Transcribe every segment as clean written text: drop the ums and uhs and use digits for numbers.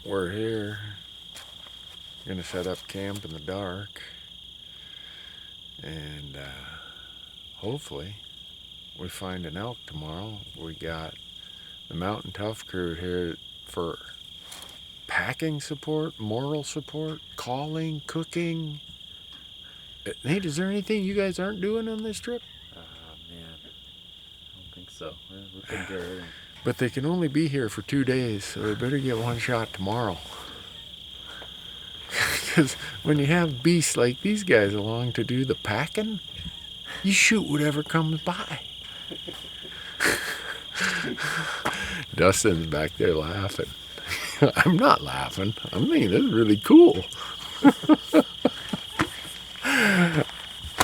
we're here. Gonna set up camp in the dark. And hopefully we find an elk tomorrow. We got the MTN Tough crew here for packing support, moral support, calling, cooking. Nate, is there anything you guys aren't doing on this trip? Man, I don't think so. We're taking care of everything. But they can only be here for 2 days, so they better get one shot tomorrow. Because when you have beasts like these guys along to do the packing, you shoot whatever comes by. Dustin's back there laughing. I'm not laughing. I'm thinking this is really cool.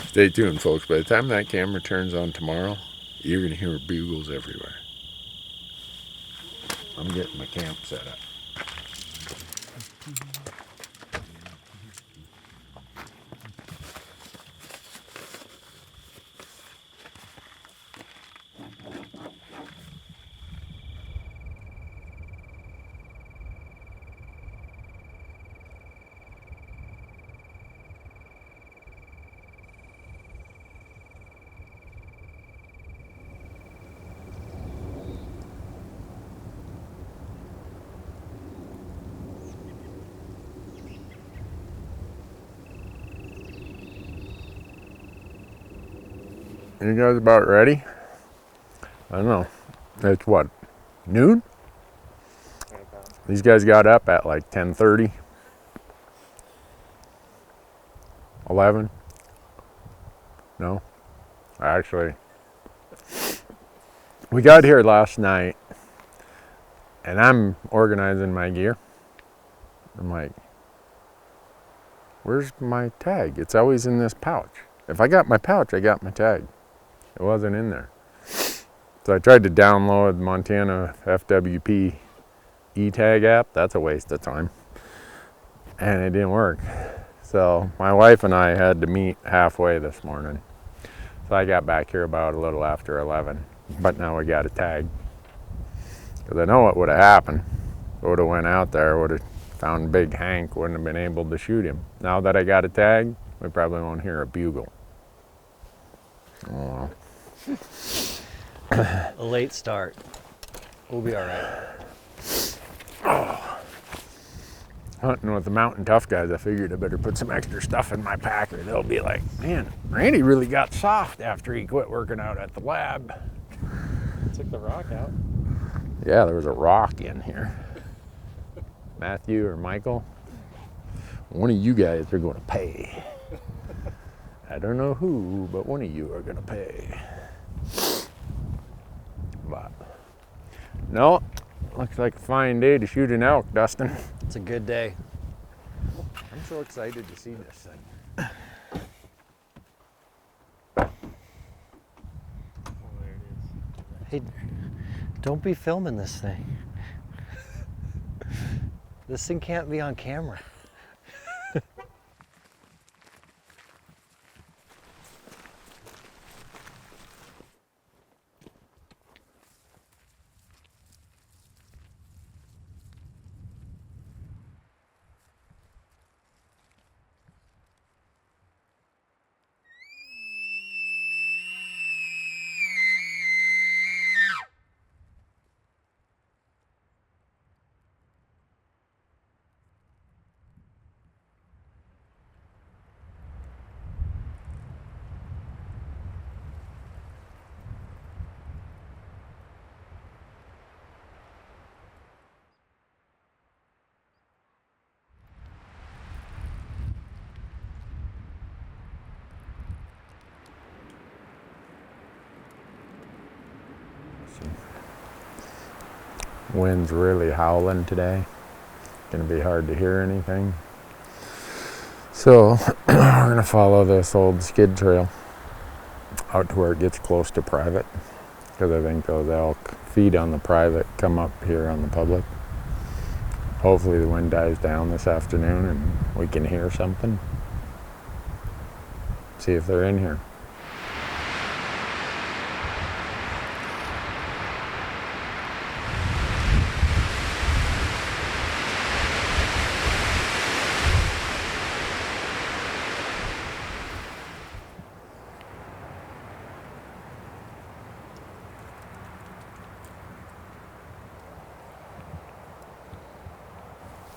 Stay tuned, folks. By the time that camera turns on tomorrow, you're going to hear bugles everywhere. I'm getting my camp set up. You guys about ready? I don't know. It's what, noon? These guys got up at like 10:30, 11. No, actually, we got here last night, and I'm organizing my gear. I'm like, where's my tag? It's always in this pouch. If I got my pouch, I got my tag. It wasn't in there. So I tried to download Montana FWP e-tag app. That's a waste of time. And it didn't work. So my wife and I had to meet halfway this morning. So I got back here about a little after 11. But now we got a tag. Because I know what would have happened. I would have went out there, would have found Big Hank, wouldn't have been able to shoot him. Now that I got a tag, we probably won't hear a bugle. Oh. A late start. We'll be all right. Oh. Hunting with the MTN Tough guys, I figured I better put some extra stuff in my packer. They'll be like, man, Randy really got soft after he quit working out at the lab. Took the rock out. Yeah, there was a rock in here. Matthew or Michael, one of you guys are going to pay. I don't know who, but one of you are going to pay. But no, looks like a fine day to shoot an elk, Dustin. It's a good day. I'm so excited to see this thing. Oh, there it is. Hey, don't be filming this thing. This thing can't be on camera. Wind's really howling today. Gonna be hard to hear anything. So we're gonna follow this old skid trail out to where it gets close to private, because I think those elk feed on the private, come up here on the public. Hopefully the wind dies down this afternoon and we can hear something. See if they're in here.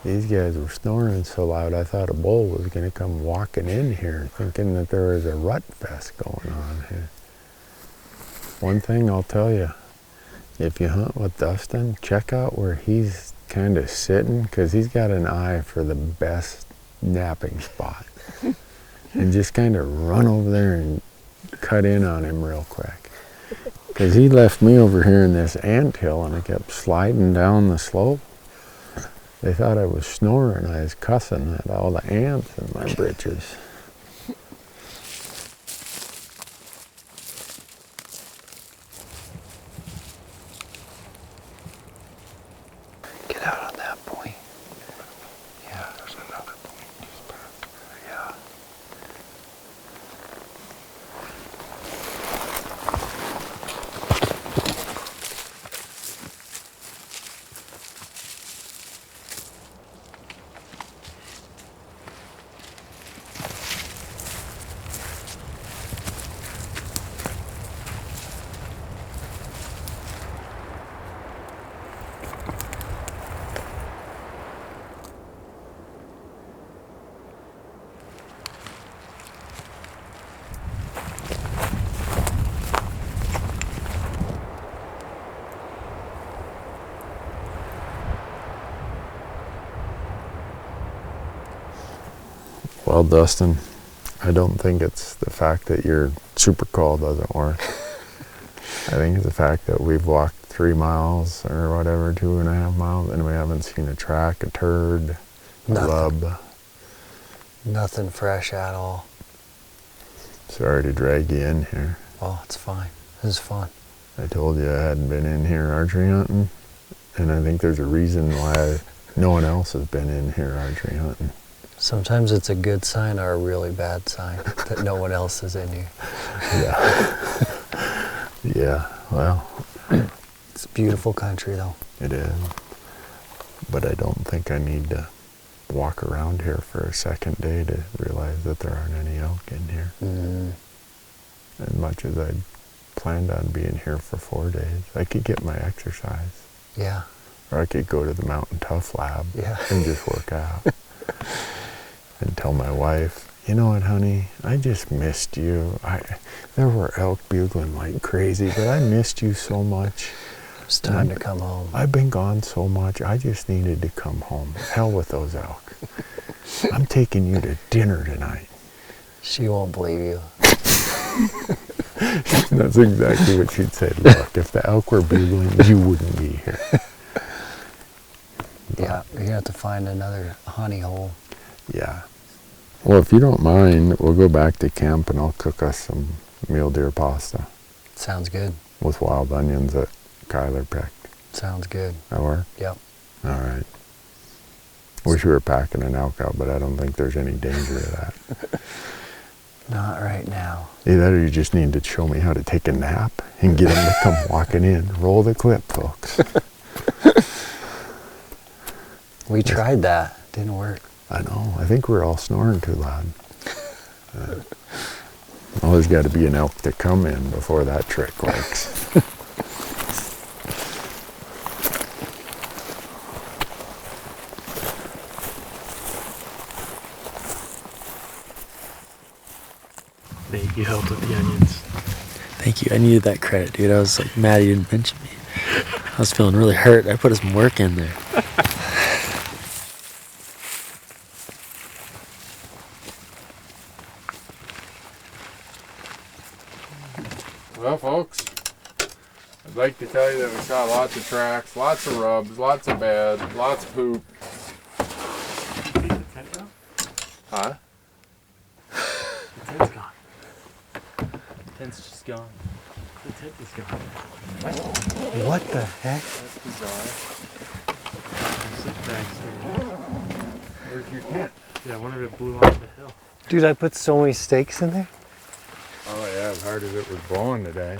These guys were snoring so loud I thought a bull was going to come walking in here thinking that there was a rut fest going on here. One thing I'll tell you, if you hunt with Dustin, check out where he's kind of sitting, because he's got an eye for the best napping spot. And just kind of run over there and cut in on him real quick. Because he left me over here in this anthill and I kept sliding down the slope. They thought I was snoring. I was cussing at all the ants in my britches. Get out on that point. Yeah. There's another point just back. Yeah. Well, Dustin, I don't think it's the fact that your super call doesn't work. I think it's the fact that we've walked 3 miles or whatever, 2.5 miles, and we haven't seen a track, a turd, a lub. Nothing fresh at all. Sorry to drag you in here. Oh, it's fine. This is fun. I told you I hadn't been in here archery hunting, and I think there's a reason why no one else has been in here archery hunting. Sometimes it's a good sign or a really bad sign that no one else is in here. Yeah. Yeah, well, It's beautiful country though. it is. But I don't think I need to walk around here for a second day to realize that there aren't any elk in here. Mm. As much as I planned on being here for 4 days, I could get my exercise. Yeah. Or I could go to the MTN Tough lab Yeah. and just work out. And tell my wife, you know what, honey, I just missed you. There were elk bugling like crazy, but I missed you so much. It's time to come home. I've been gone so much, I just needed to come home. Hell with those elk. I'm taking you to dinner tonight. She won't believe you. That's exactly what she'd say. Look, if the elk were bugling, you wouldn't be here. Yeah, you're gonna have to find another honey hole. Yeah. Well, if you don't mind, we'll go back to camp and I'll cook us some mule deer pasta Sounds good. with wild onions that Kyler picked. Sounds good. That work? Yep. All right. Wish we were packing an elk out, but I don't think there's any danger of that. Not right now. Either you just need to show me how to take a nap and get them to come walking in. Roll the clip, folks. We tried that. Didn't work. I know. I think we're all snoring too loud. Well, there's got to be an elk to come in before that trick works. Nate, you helped with the onions. Thank you. I needed that credit, dude. I was like mad you didn't mention me. I was feeling really hurt. I put some work in there. Well, folks, I'd like to tell you that we saw lots of tracks, lots of rubs, lots of bed, lots of poop. Huh? The tent's gone. The tent's just gone. The tent is gone. What the heck? That's bizarre. Sit back here. Where's your tent? Yeah, I wonder if it blew off the hill. Dude, I put so many steaks in there. Oh yeah, as hard as it was blowing today.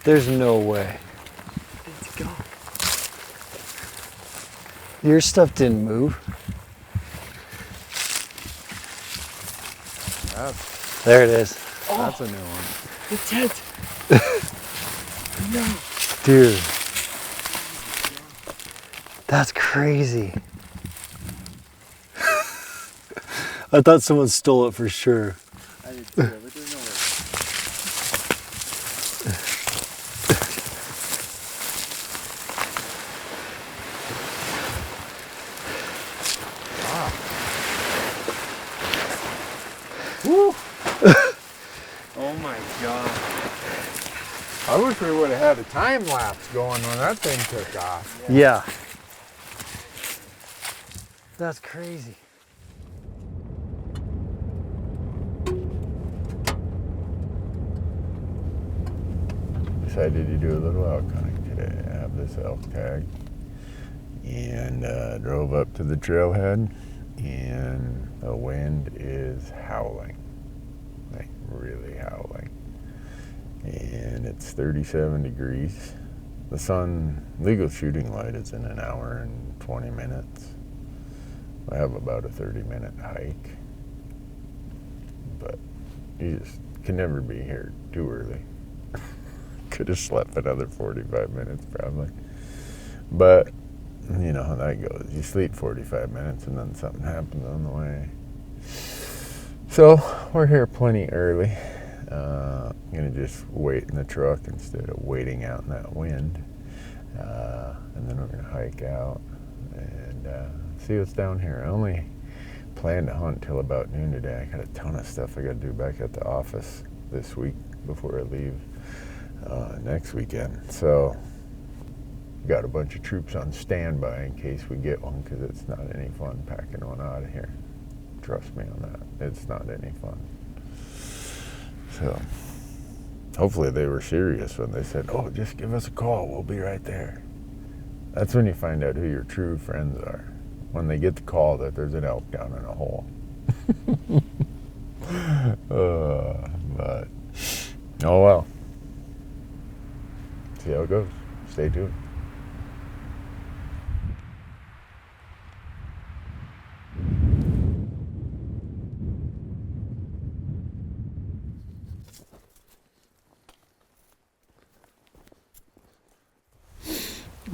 There's no way. It's gone. Your stuff didn't move. That's There it is. a new one. The tent! Dude. That's crazy. I thought someone stole it for sure. I did too, but there's no way. Woo! Oh my god. I wish we would have had a time lapse going when that thing took off. Yeah. That's crazy. Decided to do a little elk hunting today. I have this elk tag and drove up to the trailhead, and the wind is howling, like really howling, and it's 37 degrees. The sun, legal shooting light is in an hour and 20 minutes. I have about a 30-minute hike, but you just can never be here too early. Could have slept another 45 minutes probably. But you know how that goes. You sleep 45 minutes and then something happens on the way. So we're here plenty early. I'm gonna just wait in the truck instead of waiting out in that wind. And then we're gonna hike out and see what's down here. I only plan to hunt till about noon today. I got a ton of stuff I gotta do back at the office this week before I leave next weekend. So got a bunch of troops on standby in case we get one, because it's not any fun packing one out of here. Trust me on that. It's not any fun. So hopefully they were serious when they said, oh, just give us a call, we'll be right there. That's when you find out who your true friends are, when they get the call that there's an elk down in a hole. But oh well. See how it goes. Stay tuned.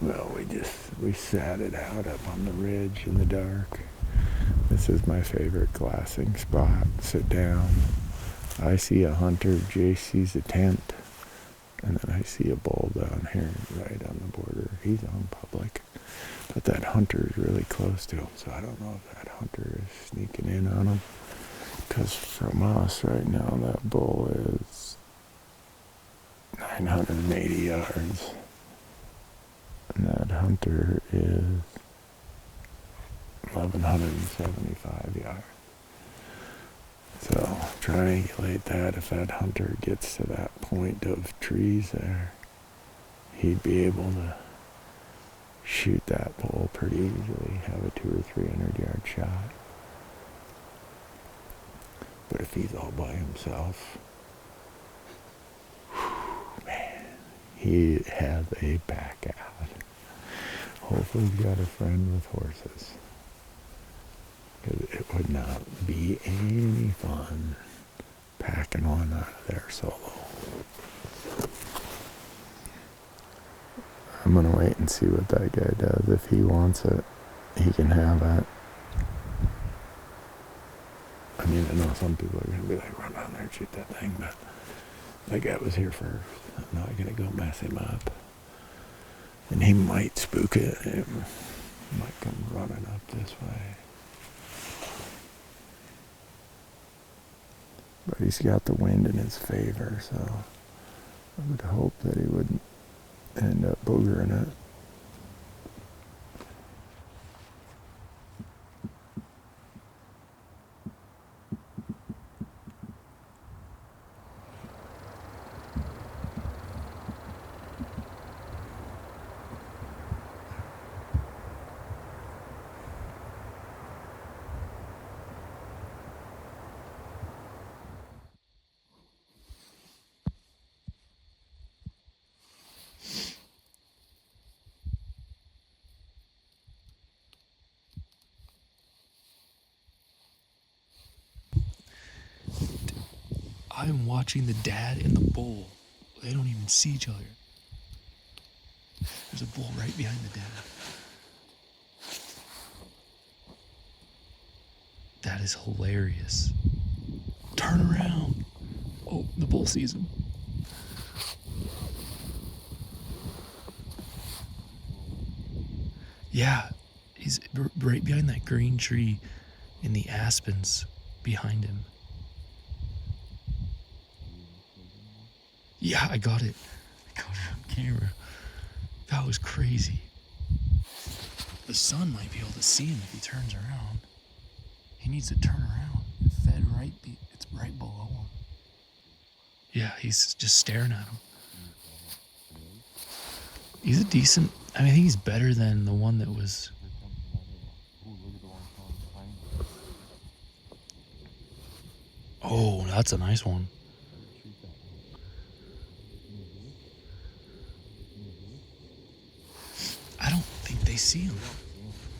Well, we sat it out up on the ridge in the dark. This is my favorite glassing spot. Sit down. I see a hunter, Jay sees a tent, and then I see a bull down here right on the border. He's on public, but that hunter is really close to him, so I don't know if that hunter is sneaking in on him, because from us right now that bull is 980 yards. And that hunter is 1,175 yards. So triangulate that. If that hunter gets to that point of trees there, he'd be able to shoot that bull pretty easily, have a 200 or 300 yard shot. But if he's all by himself, man, he has a pack out. Hopefully he's got a friend with horses, because it would not be any fun packing one out of there solo. I'm gonna wait and see what that guy does. If he wants it, he can have it. I mean, I know some people are gonna be like, run down there and shoot that thing, but that guy was here first. I'm not gonna go mess him up. And he might spook it. It might come running up this way. But he's got the wind in his favor, so I would hope that he wouldn't end up boogering it. I'm watching the dad and the bull. They don't even see each other. There's a bull right behind the dad. That is hilarious. Turn around. Oh, the bull sees him. Yeah, he's right behind that green tree in the aspens behind him. Yeah, I got it. I got it on camera. That was crazy. The sun might be able to see him if he turns around. He needs to turn around. It's right below him. Yeah, he's just staring at him. He's a decent, I think he's better than the one that was. Oh, that's a nice one. I don't think they see him.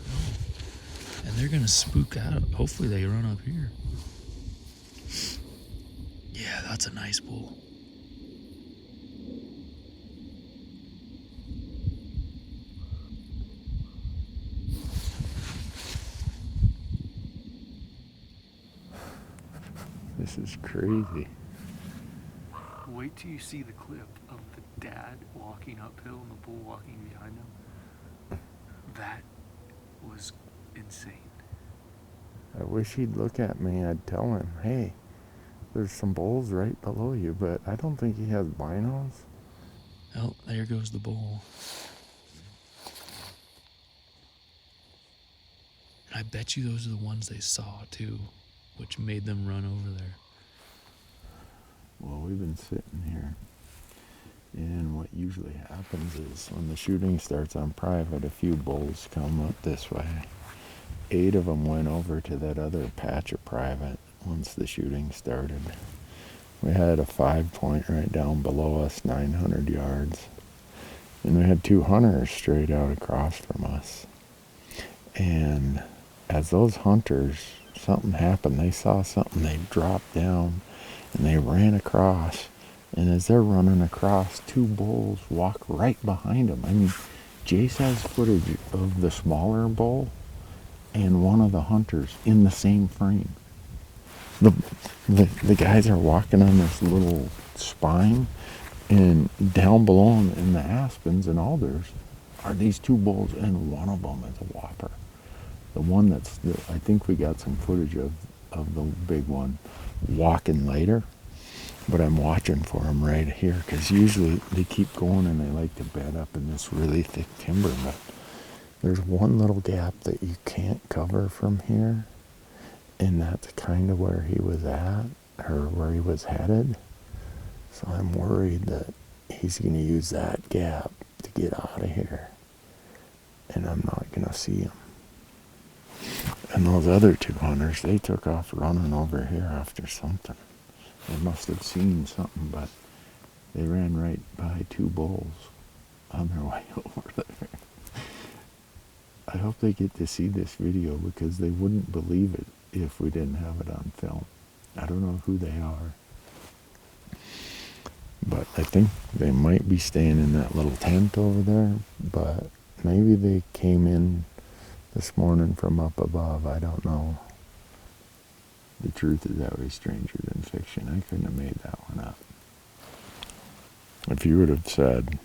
No. And they're gonna spook out. Hopefully they run up here. Yeah, that's a nice bull. This is crazy. Wait till you see the clip of the dad walking uphill and the bull walking behind him. That was insane. I wish he'd look at me. I'd tell him, hey, there's some bulls right below you, but I don't think he has binos. Oh, there goes the bull. I bet you those are the ones they saw too, which made them run over there. Well, we've been sitting here, and what usually happens is when the shooting starts on private, a few bulls come up this way. 8 of them went over to that other patch of private once the shooting started. We had a 5-point right down below us, 900 yards. And we had 2 hunters straight out across from us. And as those hunters, something happened. They saw something, they dropped down, and they ran across. And as they're running across, 2 bulls walk right behind them. I mean, Jace has footage of the smaller bull and one of the hunters in the same frame. The guys are walking on this little spine, and down below them in the aspens and alders are these 2 bulls, and one of them is a whopper. The one I think we got some footage of the big one walking later, but I'm watching for them right here, because usually they keep going and they like to bed up in this really thick timber, but there's one little gap that you can't cover from here, and that's kind of where he was at, or where he was headed. So I'm worried that he's going to use that gap to get out of here, and I'm not going to see him. And those other 2 hunters, they took off running over here after something. They must have seen something, but they ran right by 2 bulls on their way over there. I hope they get to see this video, because they wouldn't believe it if we didn't have it on film. I don't know who they are, but I think they might be staying in that little tent over there, but maybe they came in this morning from up above. I don't know. The truth is always stranger than fiction. I couldn't have made that one up. If you would have said,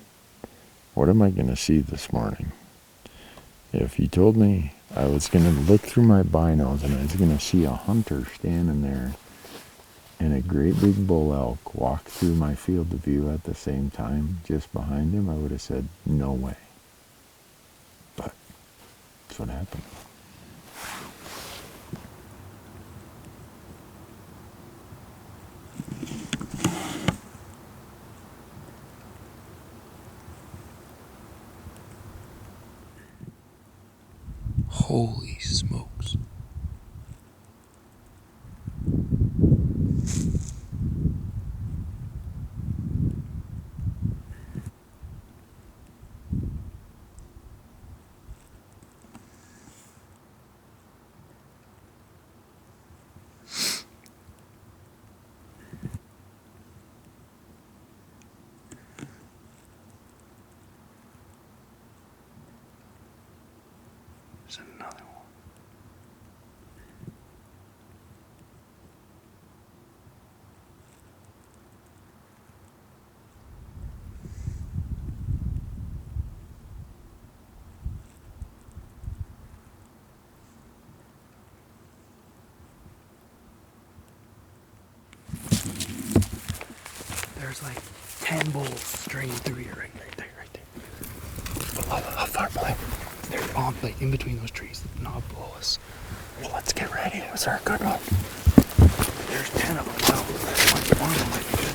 what am I going to see this morning? If you told me I was going to look through my binos and I was going to see a hunter standing there and a great big bull elk walk through my field of view at the same time just behind him, I would have said, no way. But that's what happened. Holy smokes. There's another one. There's like 10 bulls straying through here, right there. How far below? They're on, like, in between those trees, not below us. Well, let's get ready. Was there a good one? There's 10 of them. Wow. One of them might be good.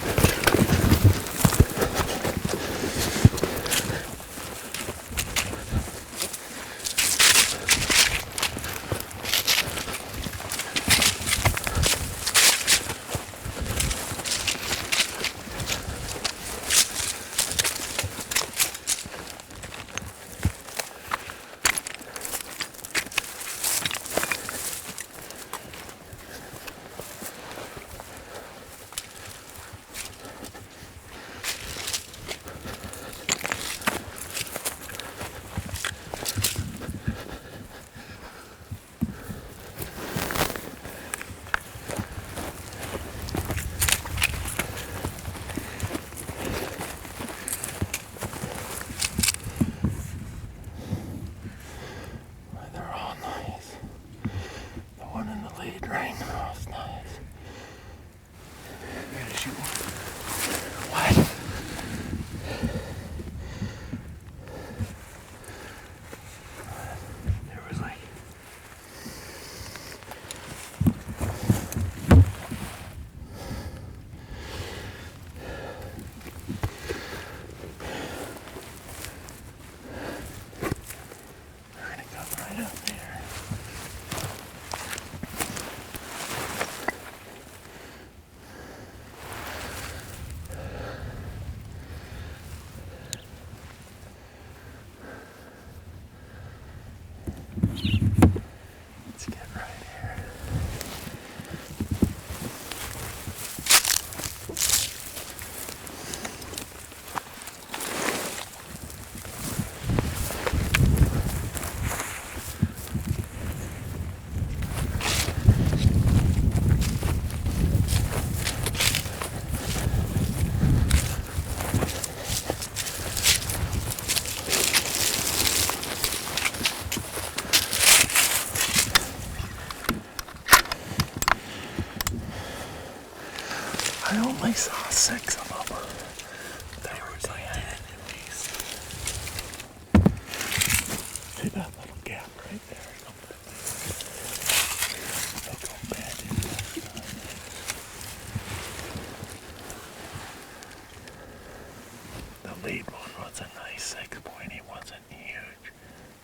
I only saw 6 of them. There was like 10 at least. See that little gap right there? They go bad in that. The lead one was a nice 6 point. He wasn't huge.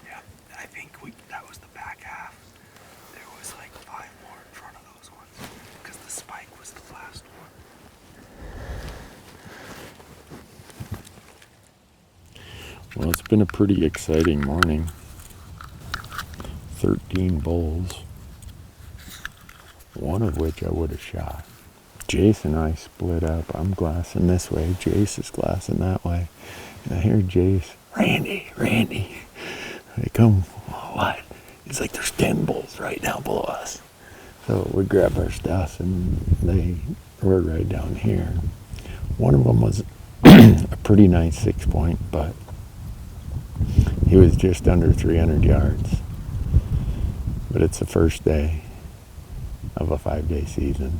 Yeah, I think that was the back half. There was like 5 more in front of those ones because the spike was the last one. Well, it's been a pretty exciting morning. 13 bulls, one of which I would have shot. Jace and I split up. I'm glassing this way, Jace is glassing that way. And I hear Jace, Randy. I come, what? He's like, there's 10 bulls right down below us. So we grab our stuff and they were right down here. One of them was a pretty nice 6 point, but he was just under 300 yards. But it's the first day of a 5-day season.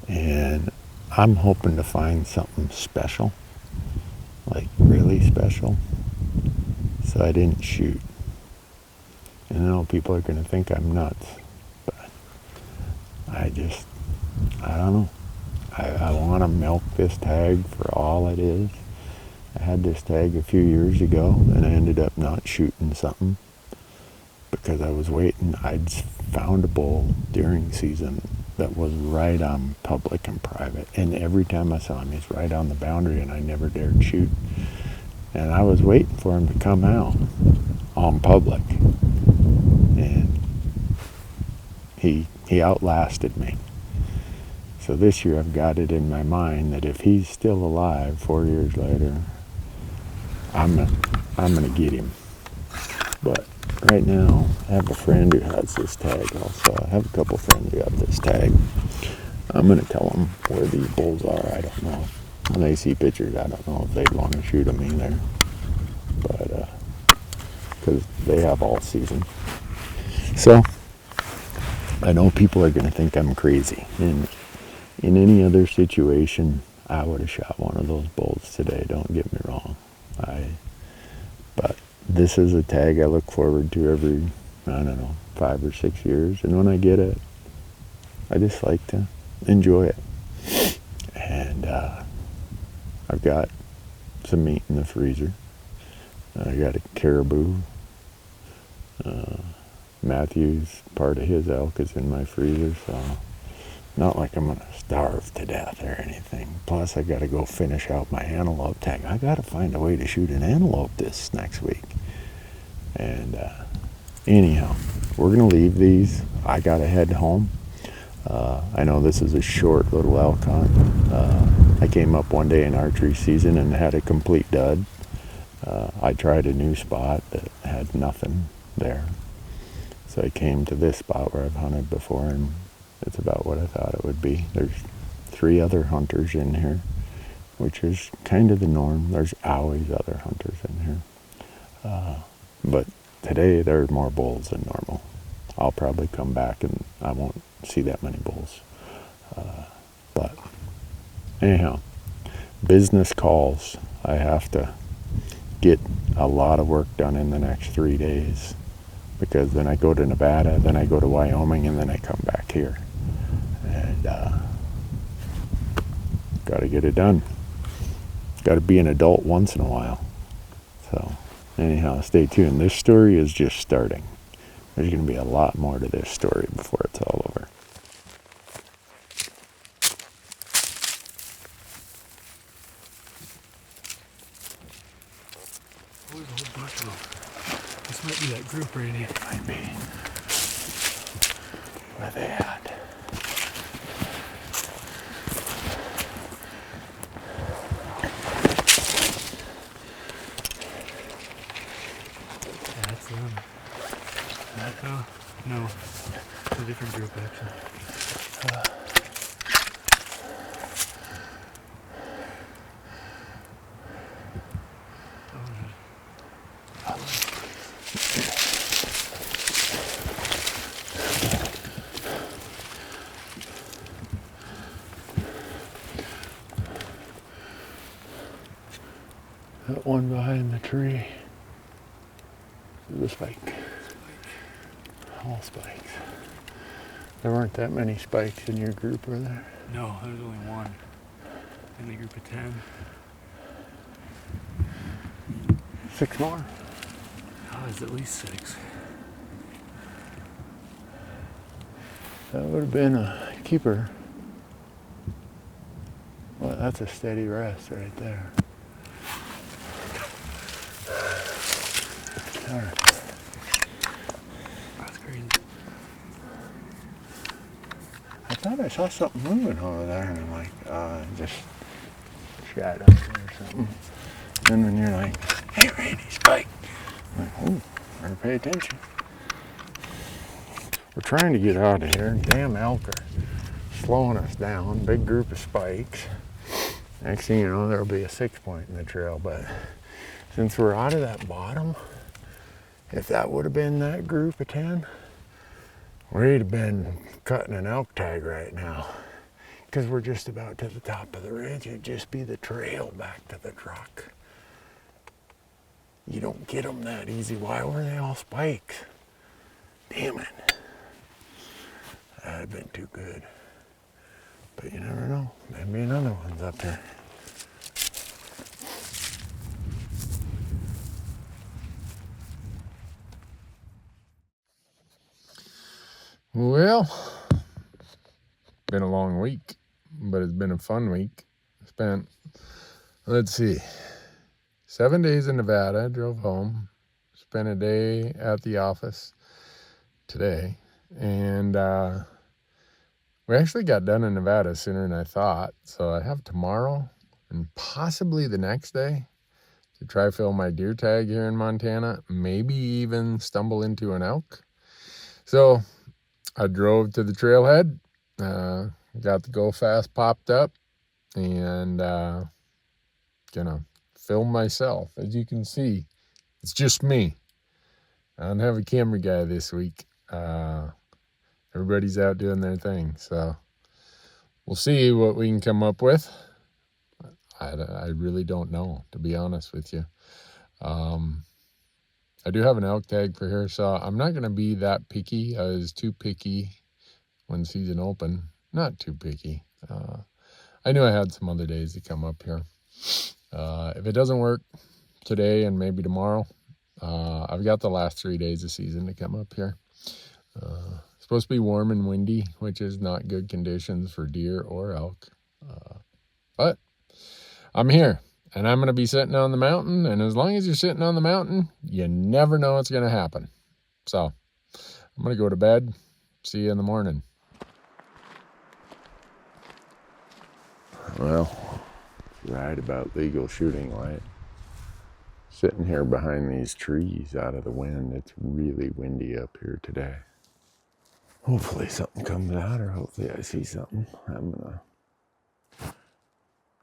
And I'm hoping to find something special, like really special. So I didn't shoot. And I know people are going to think I'm nuts, but I don't know. I want to milk this tag for all it is. I had this tag a few years ago, and I ended up not shooting something because I was waiting. I'd found a bull during season that was right on public and private, and every time I saw him, he's right on the boundary, and I never dared shoot. And I was waiting for him to come out on public, and he outlasted me. So this year I've got it in my mind that if he's still alive 4 years later, I'm gonna get him. But right now, I have a friend who has this tag also. I have a couple friends who have this tag. I'm going to tell them where these bulls are. I don't know. When they see pictures, I don't know if they'd want to shoot them either. But, because they have all season. So, I know people are going to think I'm crazy. And in any other situation, I would have shot one of those bulls today. Don't get me wrong. But this is a tag I look forward to every, I don't know, 5 or 6 years. And when I get it, I just like to enjoy it. And I've got some meat in the freezer. I got a caribou. Matthew's part of his elk is in my freezer, so not like I'm gonna starve to death or anything. Plus I gotta go finish out my antelope tag. I gotta find a way to shoot an antelope this next week. And anyhow, we're gonna leave these. I gotta head home. I know this is a short little elk hunt. I came up one day in archery season and had a complete dud. I tried a new spot that had nothing there. So I came to this spot where I've hunted before, and it's about what I thought it would be. There's 3 other hunters in here, which is kind of the norm. There's always other hunters in here. But today there are more bulls than normal. I'll probably come back and I won't see that many bulls. But anyhow, business calls. I have to get a lot of work done in the next 3 days, because then I go to Nevada, then I go to Wyoming, and then I come back here. And got to get it done. Got to be an adult once in a while. So anyhow, stay tuned. This story is just starting. There's going to be a lot more to this story before it's all over. There's a whole bunch of them. This might be that group right here. Might be. Where they at? Yeah, that's them. No. It's a different group, actually. That one behind the tree. The spike. All spikes. There weren't that many spikes in your group, were there? No, there's only one. In the group of 10. 6 more. Oh, there's at least 6. That would have been a keeper. Well, that's a steady rest right there. All right. That's crazy. I thought I saw something moving over there, and I'm like, just shadow or something. And then you're like, hey, Randy, spike. I'm like, oh, better pay attention. We're trying to get out of here. Damn elk are slowing us down. Big group of spikes. Next thing you know, there'll be a 6-point in the trail. But since we're out of that bottom, if that would have been that group of 10, we'd have been cutting an elk tag right now. Because we're just about to the top of the ridge. It'd just be the trail back to the truck. You don't get them that easy. Why were they all spikes? Damn it. That'd have been too good. But you never know. Maybe another one's up there. Well, been a long week, but it's been a fun week. Spent, let's see, 7 days in Nevada, drove home, spent a day at the office today, and we actually got done in Nevada sooner than I thought, so I have tomorrow and possibly the next day to try fill my deer tag here in Montana, maybe even stumble into an elk. So I drove to the trailhead, got the Go Fast popped up, and gonna film myself. As you can see, it's just me. I don't have a camera guy this week. Everybody's out doing their thing, so we'll see what we can come up with. I really don't know, to be honest with you. I do have an elk tag for here, so I'm not going to be that picky. I was too picky when season opened. Not too picky. I knew I had some other days to come up here. If it doesn't work today and maybe tomorrow, I've got the last 3 days of season to come up here. It's supposed to be warm and windy, which is not good conditions for deer or elk. But I'm here, and I'm going to be sitting on the mountain, and as long as you're sitting on the mountain, you never know what's going to happen. So I'm going to go to bed. See you in the morning. Well, right about legal shooting light. Sitting here behind these trees out of the wind. It's really windy up here today. Hopefully something comes out, or hopefully I see something. I'm going to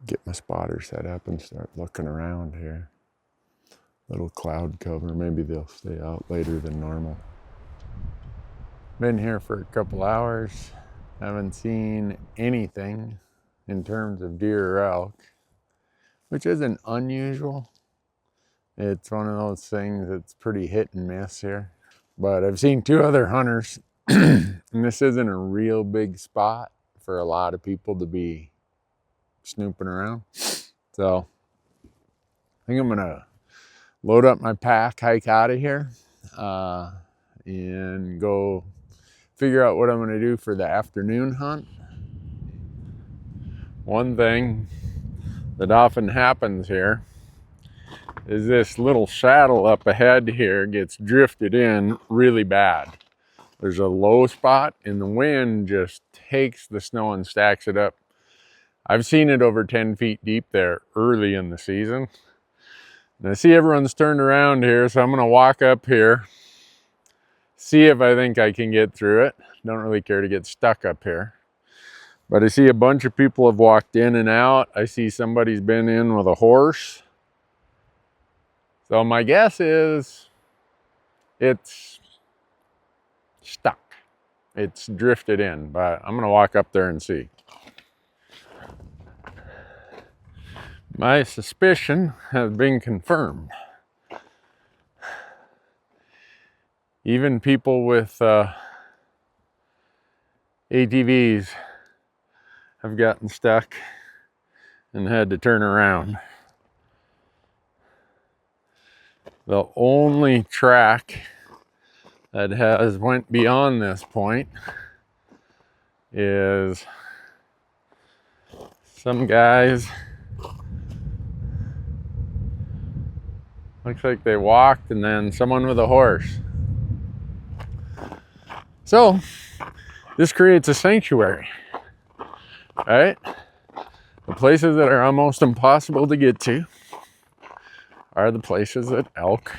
get my spotter set up and start looking around here. Little cloud cover, maybe they'll stay out later than normal. Been here for a couple hours, haven't seen anything in terms of deer or elk, which isn't unusual. It's one of those things that's pretty hit and miss here. But I've seen 2 other hunters, and this isn't a real big spot for a lot of people to be snooping around. So I think I'm gonna load up my pack, hike out of here, and go figure out what I'm gonna do for the afternoon hunt. One thing that often happens here is this little saddle up ahead here gets drifted in really bad. There's a low spot and the wind just takes the snow and stacks it up. I've seen it over 10 feet deep there early in the season. And I see everyone's turned around here, so I'm gonna walk up here, see if I think I can get through it. Don't really care to get stuck up here. But I see a bunch of people have walked in and out. I see somebody's been in with a horse. So my guess is it's stuck. It's drifted in, but I'm gonna walk up there and see. My suspicion has been confirmed. Even people with ATVs have gotten stuck and had to turn around. The only track that has went beyond this point is some guys, looks like they walked, and then someone with a horse. So this creates a sanctuary, right? The places that are almost impossible to get to are the places that elk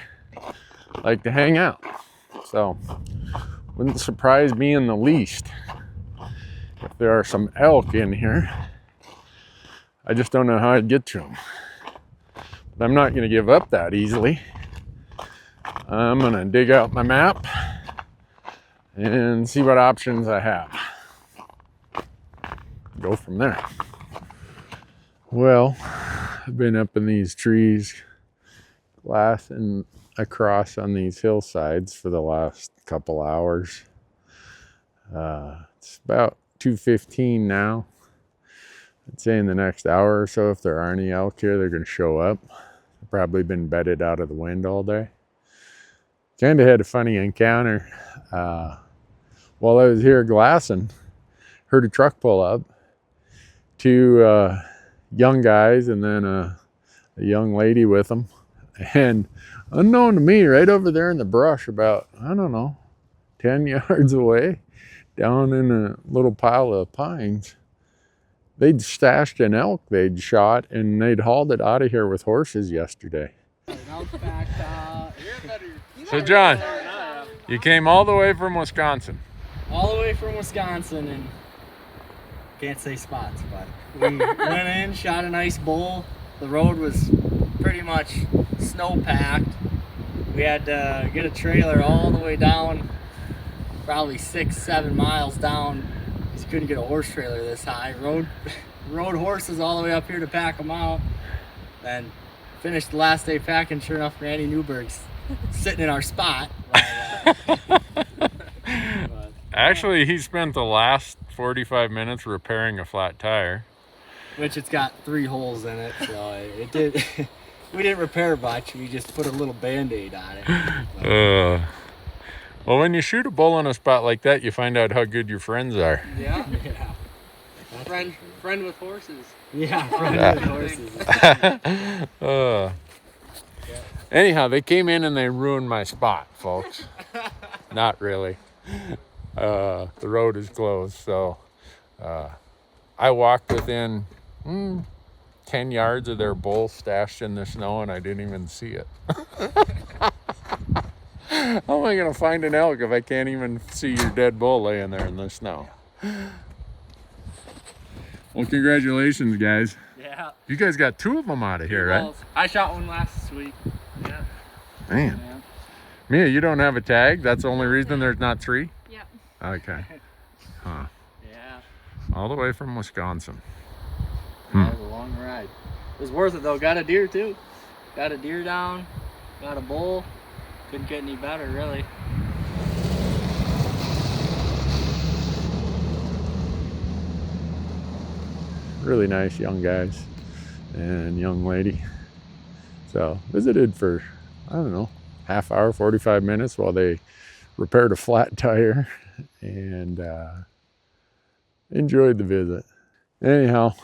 like to hang out. So wouldn't surprise me in the least if there are some elk in here. I just don't know how I'd get to them. But I'm not going to give up that easily. I'm going to dig out my map and see what options I have. Go from there. Well, I've been up in these trees, glassing across on these hillsides for the last couple hours. It's about 2:15 now. I'd say in the next hour or so, if there are any elk here, they're going to show up. They've probably been bedded out of the wind all day. Kind of had a funny encounter. While I was here glassing, heard a truck pull up. 2 young guys and then a young lady with them. And unknown to me, right over there in the brush about, I don't know, 10 yards away, down in a little pile of pines, they'd stashed an elk they'd shot, and they'd hauled it out of here with horses yesterday. So John, you came all the way from Wisconsin. All the way from Wisconsin, and can't say spots, but we went in, shot a nice bull. The road was pretty much snow-packed. We had to get a trailer all the way down, probably 6-7 miles down. Just couldn't get a horse trailer this high. Rode horses all the way up here to pack them out. Then finished the last day packing. Sure enough, Randy Newberg's sitting in our spot. Actually, he spent the last 45 minutes repairing a flat tire. Which it's got 3 holes in it, so it did. We didn't repair much. We just put a little Band-Aid on it. Well, when you shoot a bull on a spot like that, you find out how good your friends are. Yeah. Friend with horses. Yeah, friend with horses. Anyhow, they came in and they ruined my spot, folks. Not really. The road is closed, so I walked within 10 yards of their bull stashed in the snow, and I didn't even see it. How am I going to find an elk if I can't even see your dead bull laying there in the snow? Well, congratulations, guys. Yeah. You guys got 2 of them out of here, right? I shot one last week. Yeah. Man. Yeah. Mia, you don't have a tag? That's the only reason there's not 3? Yep. Okay. Huh. Yeah. All the way from Wisconsin. That was a long ride. It was worth it though. Got a deer too. Got a deer down. Got a bull. Couldn't get any better, really. Really nice young guys and young lady. So visited for, I don't know, half hour, 45 minutes while they repaired a flat tire and enjoyed the visit. Anyhow,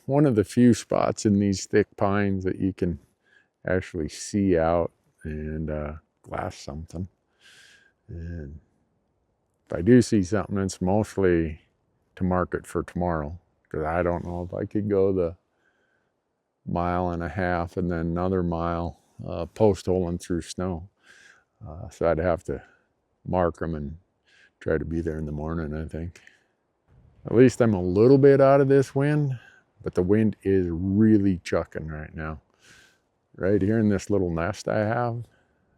one of the few spots in these thick pines that you can actually see out and glass something. And if I do see something, it's mostly to market for tomorrow, because I don't know if I could go the 1.5 miles and then another mile post holing through snow. So I'd have to mark them and try to be there in the morning, I think. At least I'm a little bit out of this wind, but the wind is really chucking right now. Right here in this little nest I have,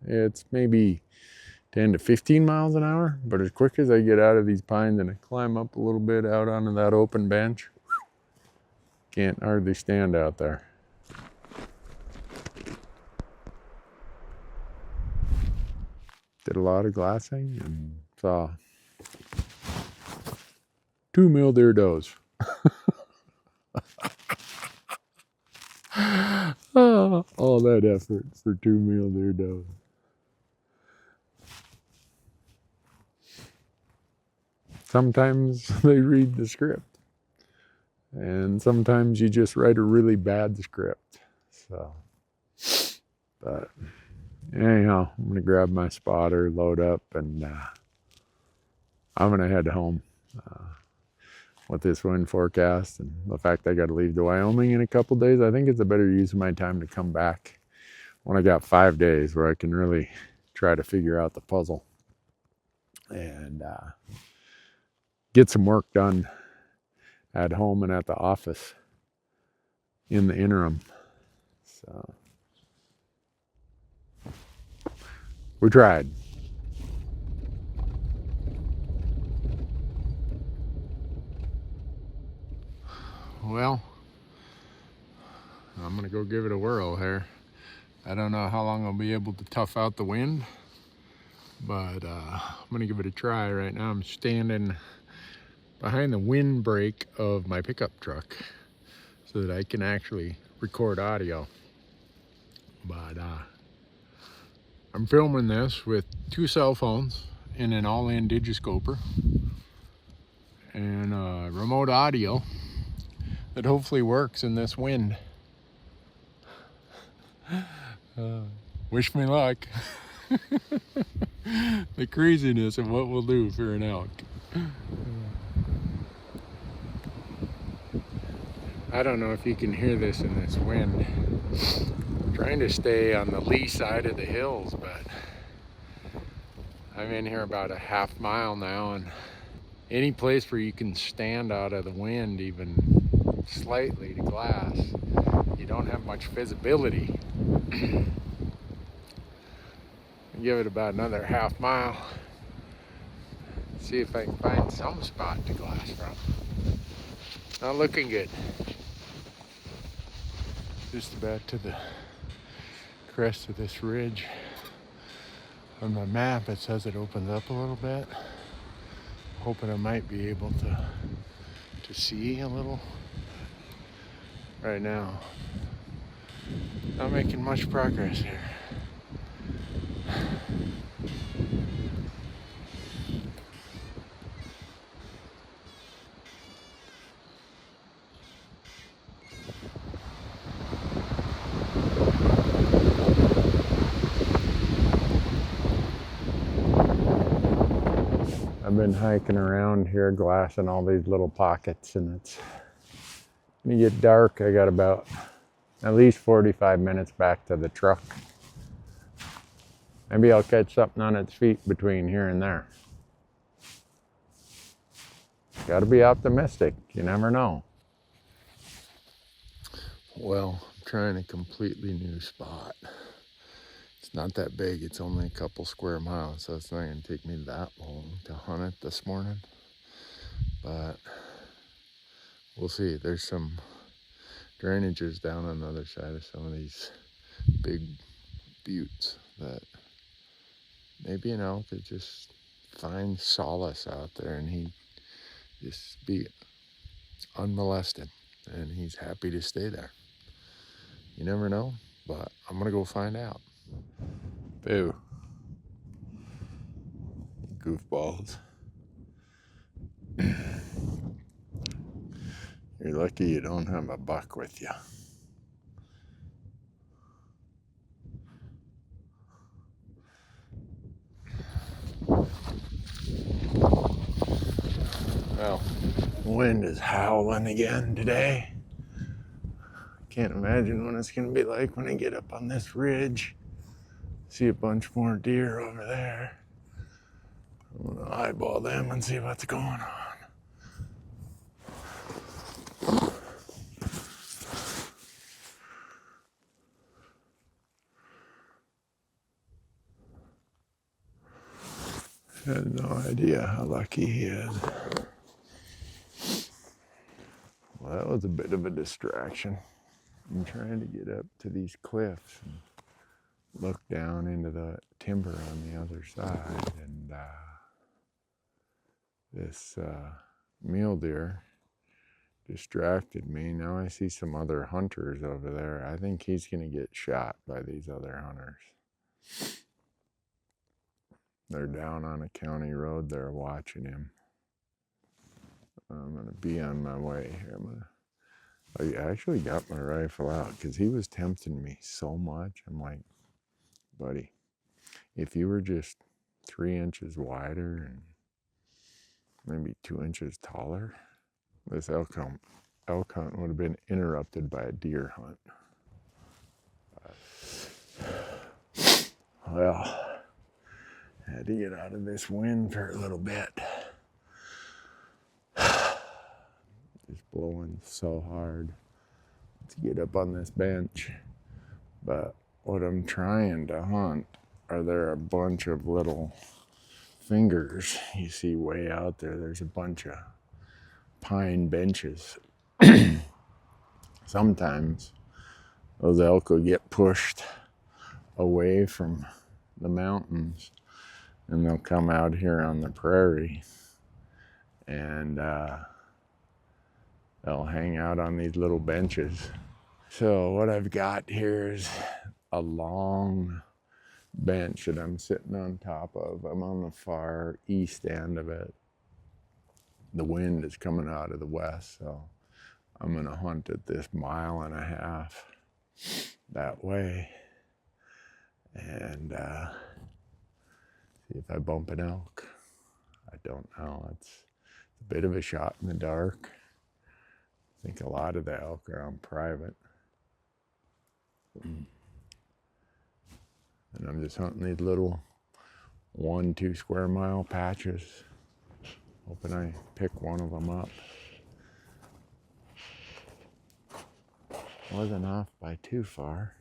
it's maybe 10 to 15 miles an hour, but as quick as I get out of these pines and I climb up a little bit out onto that open bench, can't hardly stand out there. Did a lot of glassing and saw 2 mule deer does. All that effort for 2 mule deer does. Sometimes they read the script, and sometimes you just write a really bad script. So, but anyhow, I'm gonna grab my spotter, load up, and I'm gonna head home. With this wind forecast and the fact I got to leave to Wyoming in a couple days, I think it's a better use of my time to come back when I got 5 days where I can really try to figure out the puzzle and get some work done at home and at the office in the interim. So we tried. Well, I'm gonna go give it a whirl here. I don't know how long I'll be able to tough out the wind, but I'm gonna give it a try. Right now I'm standing behind the windbreak of my pickup truck so that I can actually record audio. But I'm filming this with 2 cell phones and an all-in digiscoper and remote audio that hopefully works in this wind. Wish me luck. The craziness of what we'll do for an elk. I don't know if you can hear this in this wind, Trying to stay on the lee side of the hills, but I'm in here about a half mile now, and any place where you can stand out of the wind even slightly to glass, you don't have much visibility. Give it about another half mile, see if I can find some spot to glass from. Not looking good. Just about to the crest of this ridge. On my map it says it opens up a little bit. Hoping I might be able to see a little. Right now, not making much progress here. I've been hiking around here, glassing all these little pockets, and it's when you get dark. I got about at least 45 minutes back to the truck. Maybe I'll catch something on its feet between here and there. Got to be optimistic. You never know. Well, I'm trying a completely new spot. It's not that big. It's only a couple square miles, so it's not going to take me that long to hunt it this morning. But we'll see. There's some drainages down on the other side of some of these big buttes that maybe an elk could just find solace out there, and he'd just be unmolested, and he's happy to stay there. You never know, but I'm gonna go find out. Boo. Goofballs. You're lucky you don't have a buck with you. Well, wind is howling again today. Can't imagine what it's gonna be like when I get up on this ridge. See a bunch more deer over there. I'm gonna eyeball them and see what's going on. I had no idea how lucky he is. Well, that was a bit of a distraction. I'm trying to get up to these cliffs and look down into the timber on the other side, and this mule deer distracted me. Now I see some other hunters over there. I think he's gonna get shot by these other hunters. They're down on a county road there watching him. I'm gonna be on my way here. I actually got my rifle out because he was tempting me so much. I'm like, buddy, if you were just 3 inches wider and maybe 2 inches taller, this elk hunt would have been interrupted by a deer hunt. Well, I had to get out of this wind for a little bit. It's blowing so hard to get up on this bench. But what I'm trying to hunt are there a bunch of little fingers you see way out there. There's a bunch of pine benches. Sometimes those elk will get pushed away from the mountains, and they'll come out here on the prairie, and they'll hang out on these little benches. So what I've got here is a long bench that I'm sitting on top of. I'm on the far east end of it. The wind is coming out of the west, so I'm gonna hunt at this 1.5 miles that way, and see if I bump an elk. I don't know. It's a bit of a shot in the dark. I think a lot of the elk are on private. And I'm just hunting these little 1-2 square mile patches, hoping I pick one of them up. Wasn't off by too far.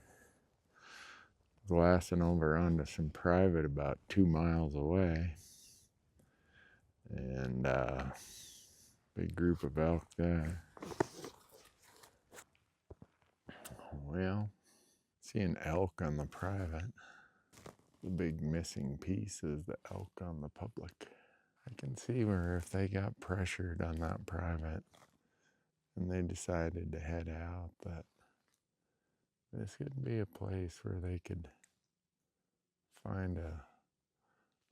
Glassing over onto some private about 2 miles away. And big group of elk there. Well, seeing elk on the private. The big missing piece is the elk on the public. I can see where if they got pressured on that private and they decided to head out, that this could be a place where they could find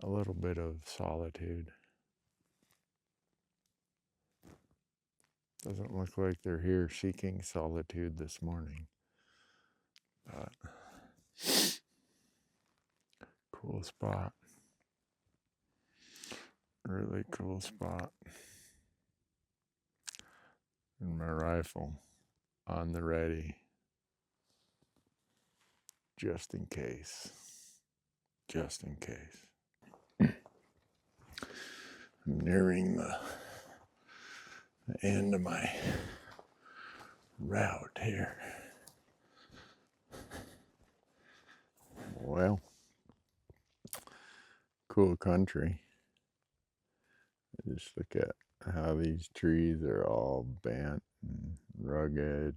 a little bit of solitude. Doesn't look like they're here seeking solitude this morning, but cool spot. Really cool spot. And my rifle on the ready, just in case. Just in case. I'm nearing the end of my route here. Well, cool country. Just look at how these trees are all bent and rugged.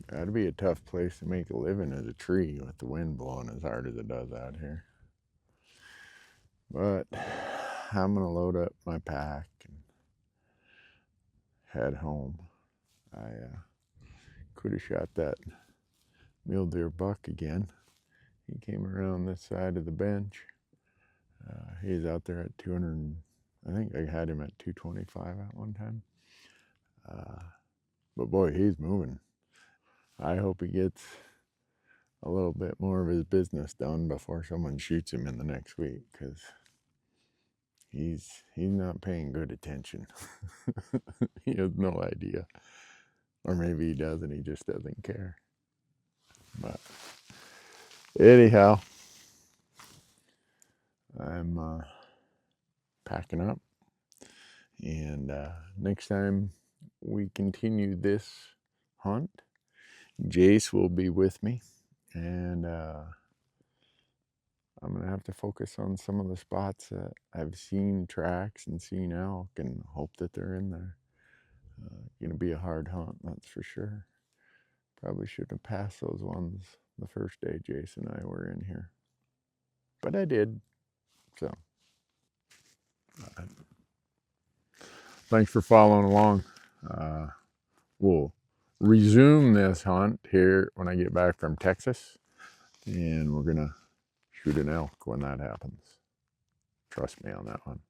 That'd be a tough place to make a living as a tree with the wind blowing as hard as it does out here. But I'm gonna load up my pack and head home. I could have shot that mule deer buck again. He came around this side of the bench. He's out there at 200. I think I had him at 225 at one time. But boy, he's moving. I hope he gets a little bit more of his business done before someone shoots him in the next week, because he's not paying good attention. He has no idea. Or maybe he does and he just doesn't care. But anyhow, I'm packing up. And next time we continue this hunt, Jace will be with me. And I'm going to have to focus on some of the spots that I've seen tracks and seen elk and hope that they're in there. Going to be a hard hunt, that's for sure. Probably shouldn't have passed those ones the first day Jace and I were in here. But I did. So, thanks for following along. We'll resume this hunt here when I get back from Texas. And we're going to shoot an elk when that happens. Trust me on that one.